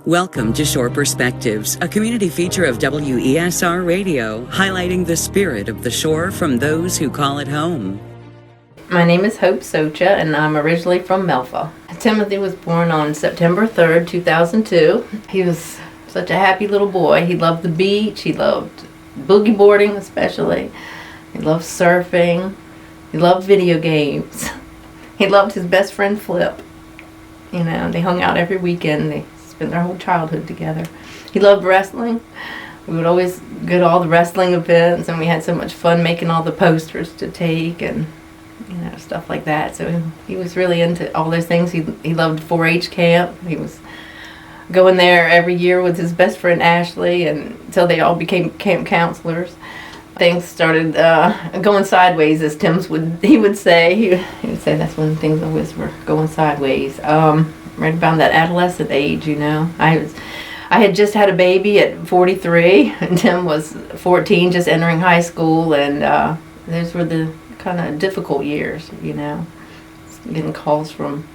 Welcome to Shore Perspectives, a community feature of WESR Radio, highlighting the spirit of the shore from those who call it home. My name is Hope Socha, and I'm originally from Melfa. Timothy was born on September 3rd, 2002. He was such a happy little boy. He loved the beach. He loved boogie boarding especially. He loved surfing. He loved video games. He loved his best friend Flip. You know, they hung out every weekend. They spent their whole childhood together. He loved wrestling. We would always go to all the wrestling events, and we had so much fun making all the posters to take and, you know, stuff like that. So he was really into all those things. He loved 4-H camp. He was going there every year with his best friend Ashley, and until they all became camp counselors. Things started going sideways, as he would say. He would say that's when things always were going sideways. Right about that adolescent age, you know. I had just had a baby at 43, and Tim was 14, just entering high school, and those were the kind of difficult years, you know. Getting calls from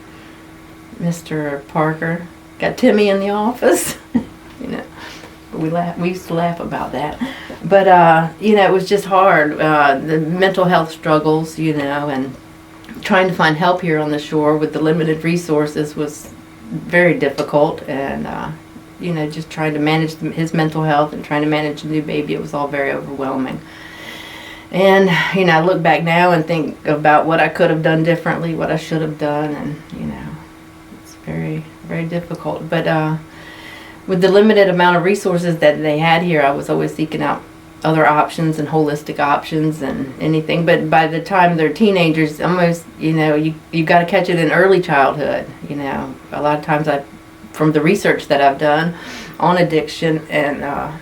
Mr. Parker. Got Timmy in the office, you know. We used to laugh about that. But, you know, it was just hard. The mental health struggles, you know, and trying to find help here on the shore with the limited resources was very difficult. And, you know, just trying to manage his mental health and trying to manage a new baby, it was all very overwhelming. And, you know, I look back now and think about what I could have done differently, what I should have done, and, you know, it's very, very difficult. But, with the limited amount of resources that they had here, I was always seeking out other options and holistic options and anything. But by the time they're teenagers, almost, you know, you got to catch it in early childhood. You know, a lot of times from the research that I've done on addiction and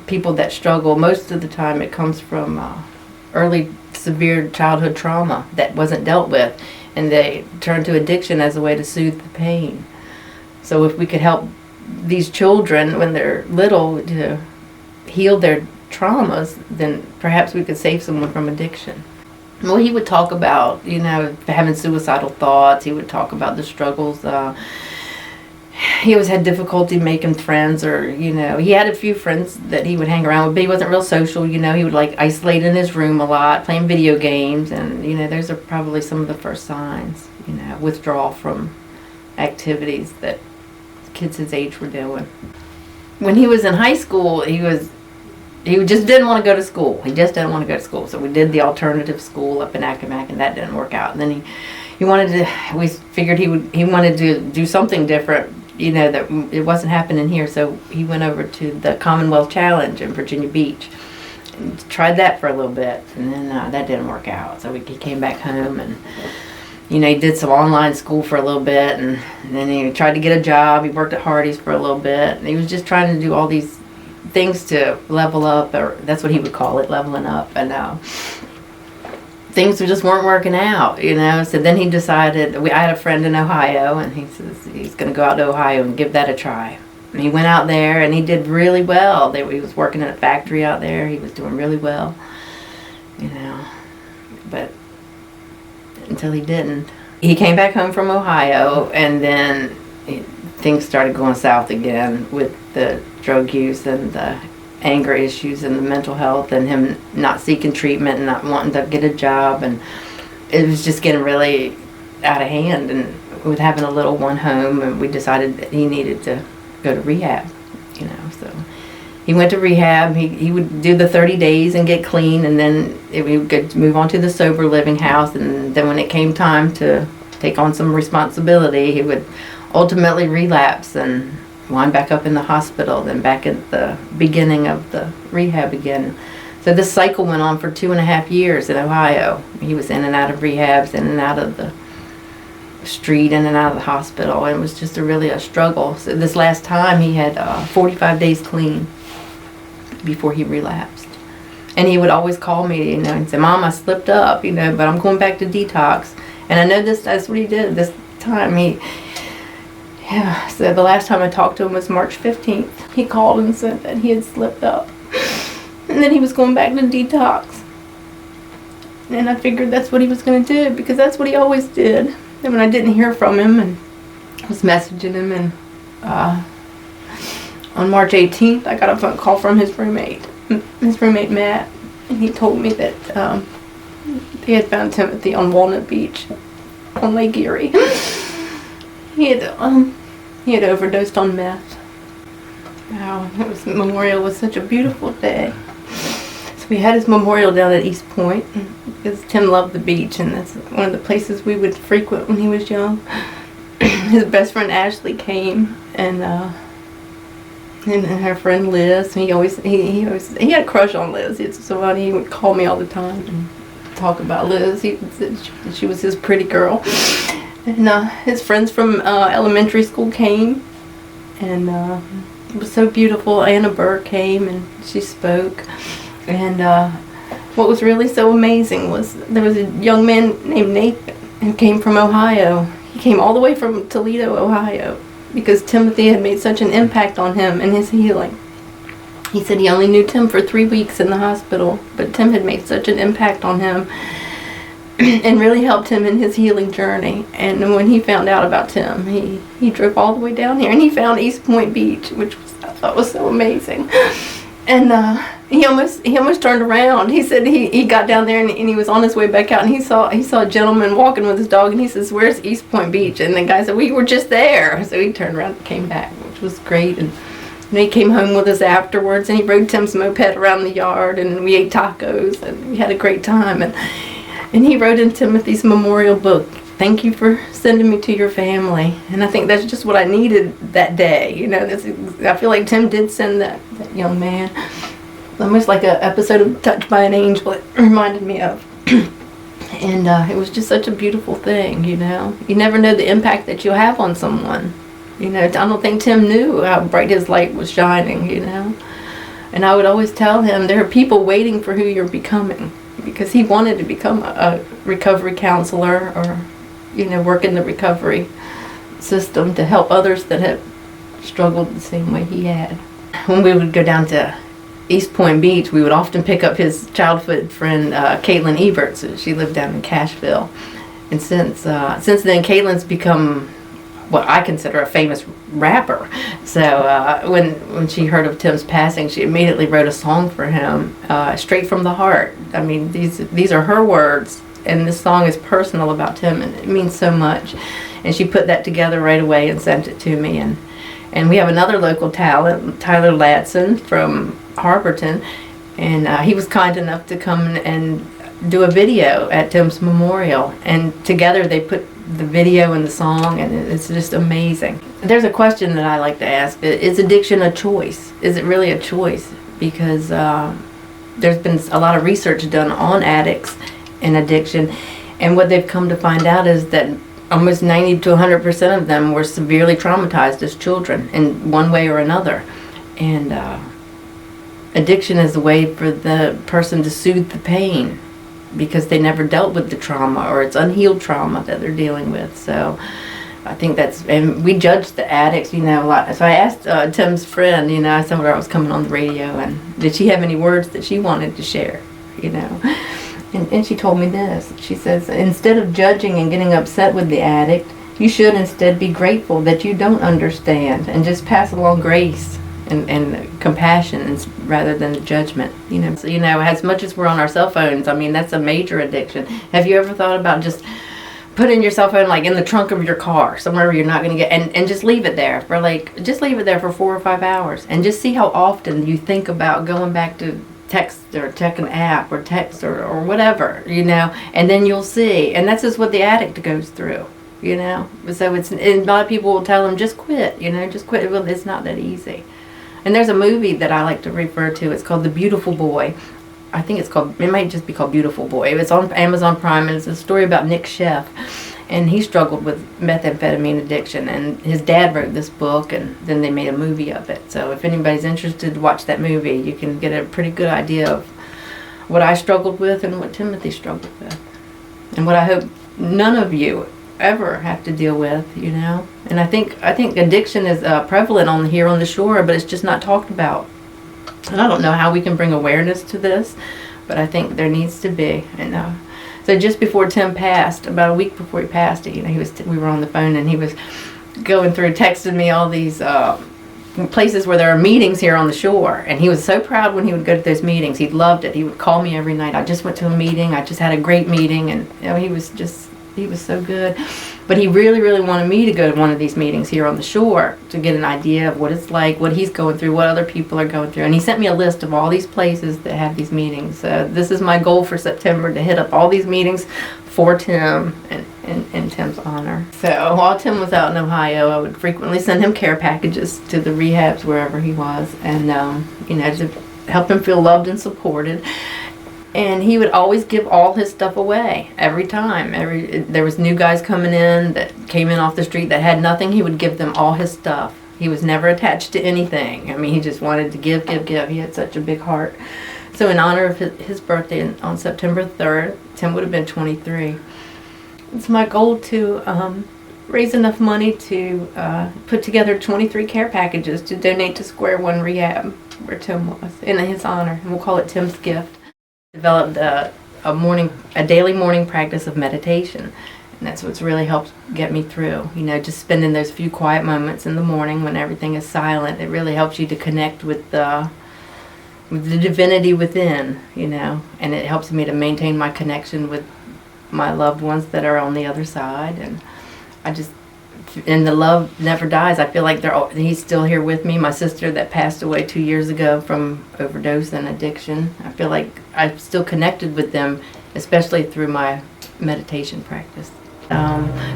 people that struggle, most of the time it comes from early severe childhood trauma that wasn't dealt with, and they turn to addiction as a way to soothe the pain. So if we could help these children when they're little to heal their traumas, then perhaps we could save someone from addiction. Well, he would talk about, you know, having suicidal thoughts. He would talk about the struggles. He always had difficulty making friends, or, you know, he had a few friends that he would hang around with, but he wasn't real social. You know, he would like isolate in his room a lot, playing video games, and, you know, those are probably some of the first signs, you know, withdrawal from activities that kids his age were doing. When he was in high school, he just didn't want to go to school. He just didn't want to go to school. So we did the alternative school up in Accomack, and that didn't work out. And then we figured he wanted to do something different, you know, that it wasn't happening here. So he went over to the Commonwealth Challenge in Virginia Beach and tried that for a little bit, and then that didn't work out. So he came back home, and, you know, he did some online school for a little bit, and then he tried to get a job. He worked at Hardee's for a little bit, and he was just trying to do all these things to level up, or that's what he would call it, leveling up, and things just weren't working out, you know. So then he decided, I had a friend in Ohio, and he says he's going to go out to Ohio and give that a try. And he went out there, and he did really well. He was working in a factory out there. He was doing really well, you know, but until he didn't. He came back home from Ohio, and then things started going south again with the drug use and the anger issues and the mental health, and him not seeking treatment and not wanting to get a job, and it was just getting really out of hand. And with having a little one home, and we decided that he needed to go to rehab, you know. So he went to rehab. He would do the 30 days and get clean, and then we would move on to the sober living house. And then when it came time to take on some responsibility, he would ultimately relapse and wind back up in the hospital, then back at the beginning of the rehab again. So this cycle went on for 2.5 years in Ohio. He was in and out of rehabs, in and out of the street, in and out of the hospital, and it was just really a struggle. So this last time he had 45 days clean before he relapsed. And he would always call me, you know, and say, "Mom, I slipped up, you know, but I'm going back to detox." And I know that's what he did this time. So the last time I talked to him was March 15th. He called and said that he had slipped up, and then he was going back to detox. And I figured that's what he was going to do, because that's what he always did. And when I didn't hear from him and was messaging him, and on March 18th, I got a phone call from his roommate Matt, and he told me that they had found Timothy on Walnut Beach on Lake Erie. He had overdosed on meth. Wow, Memorial was such a beautiful day. So we had his memorial down at East Point because Tim loved the beach, and that's one of the places we would frequent when he was young. His best friend Ashley came, and her friend Liz. He had a crush on Liz. He would call me all the time and talk about Liz. He said she was his pretty girl. And his friends from elementary school came, and it was so beautiful. Anna Burr came and she spoke. And what was really so amazing was there was a young man named Nathan who came from Ohio. He came all the way from Toledo, Ohio, because Timothy had made such an impact on him and his healing. He said he only knew Tim for 3 weeks in the hospital, but Tim had made such an impact on him and really helped him in his healing journey. And when he found out about Tim, he drove all the way down here, and he found East Point Beach, which I thought was so amazing. And he almost turned around. He said he got down there and he was on his way back out, and he saw a gentleman walking with his dog, and he says, "Where's East Point Beach?" And the guy said, "We were just there." So he turned around and came back, which was great. And he came home with us afterwards, and he rode Tim's moped around the yard, and we ate tacos, and we had a great time. And he wrote in Timothy's memorial book, "Thank you for sending me to your family." And I think that's just what I needed that day. You know, I feel like Tim did send that young man. Almost like an episode of Touched by an Angel, it reminded me of. And it was just such a beautiful thing, you know. You never know the impact that you'll have on someone. You know, I don't think Tim knew how bright his light was shining, you know. And I would always tell him, there are people waiting for who you're becoming. Because he wanted to become a recovery counselor, or, you know, work in the recovery system to help others that have struggled the same way he had. When we would go down to East Point Beach, we would often pick up his childhood friend, Caitlin Eberts. She lived down in Cashville. And since then, Caitlin's become what I consider a famous rapper. So when she heard of Tim's passing, she immediately wrote a song for him, straight from the heart. I mean, these are her words, and this song is personal about Tim, and it means so much. And she put that together right away and sent it to me. And we have another local talent, Tyler Latson from Harborton, and he was kind enough to come and do a video at Tim's memorial. And together they put the video and the song, and it's just amazing. There's a question that I like to ask: is addiction a choice? Is it really a choice? Because there's been a lot of research done on addicts and addiction, and what they've come to find out is that almost 90 to 100% of them were severely traumatized as children in one way or another. And addiction is a way for the person to soothe the pain, because they never dealt with the trauma, or it's unhealed trauma that they're dealing with. So I think and we judge the addicts, you know, a lot. So I asked Tim's friend, you know, I told her I was coming on the radio, and did she have any words that she wanted to share, you know. And she told me this. She says, instead of judging and getting upset with the addict, you should instead be grateful that you don't understand, and just pass along grace and compassion rather than judgment. You know, so, you know, as much as we're on our cell phones, I mean, that's a major addiction. Have you ever thought about just putting your cell phone like in the trunk of your car, somewhere where you're not going to get, and just leave it there for just leave it there for 4 or 5 hours, and just see how often you think about going back to text or check an app or text or whatever, you know, and then you'll see. And that's just what the addict goes through, you know. So and a lot of people will tell them, just quit, you know, just quit. Well, it's not that easy. And there's a movie that I like to refer to. It's called The Beautiful Boy. I think it might just be called Beautiful Boy. It's on Amazon Prime, and it's a story about Nick Sheff. And he struggled with methamphetamine addiction, and his dad wrote this book, and then they made a movie of it. So if anybody's interested to watch that movie, you can get a pretty good idea of what I struggled with and what Timothy struggled with. And what I hope none of you ever have to deal with, you know. And I think addiction is prevalent here on the shore, but it's just not talked about. And I don't know how we can bring awareness to this, but I think there needs to be. And so just before Tim passed, about a week before he passed, you know, we were on the phone, and he was going through, texting me all these places where there are meetings here on the shore. And he was so proud when he would go to those meetings. He loved it. He would call me every night. I just went to a meeting. I just had a great meeting. And he was so good. But he really, really wanted me to go to one of these meetings here on the shore to get an idea of what it's like, what he's going through, what other people are going through. And he sent me a list of all these places that have these meetings. This is my goal for September, to hit up all these meetings for Tim and in Tim's honor. So while Tim was out in Ohio, I would frequently send him care packages to the rehabs wherever he was, and to help him feel loved and supported. And he would always give all his stuff away every time. There was new guys coming in that came in off the street that had nothing. He would give them all his stuff. He was never attached to anything. I mean, he just wanted to give. He had such a big heart. So in honor of his birthday on September 3rd, Tim would have been 23. It's my goal to raise enough money to put together 23 care packages to donate to Square One Rehab, where Tim was, in his honor. And we'll call it Tim's Gift. Developed a daily morning practice of meditation, and that's what's really helped get me through. Just spending those few quiet moments in the morning when everything is silent. It really helps you to connect with the divinity within, and it helps me to maintain my connection with my loved ones that are on the other side. And the love never dies. I feel like he's still here with me. My sister that passed away 2 years ago from overdose and addiction, I feel like I'm still connected with them, especially through my meditation practice.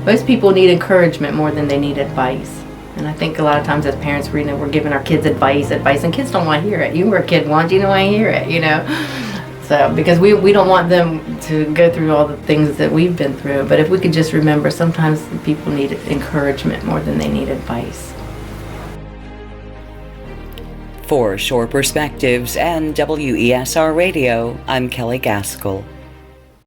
Most people need encouragement more than they need advice. And I think a lot of times as parents, we're giving our kids advice, and kids don't want to hear it. You were a kid once, you don't want to hear it, So, because we don't want them to go through all the things that we've been through. But if we could just remember, sometimes people need encouragement more than they need advice. For Shore Perspectives and WESR Radio, I'm Kelley Gaskell.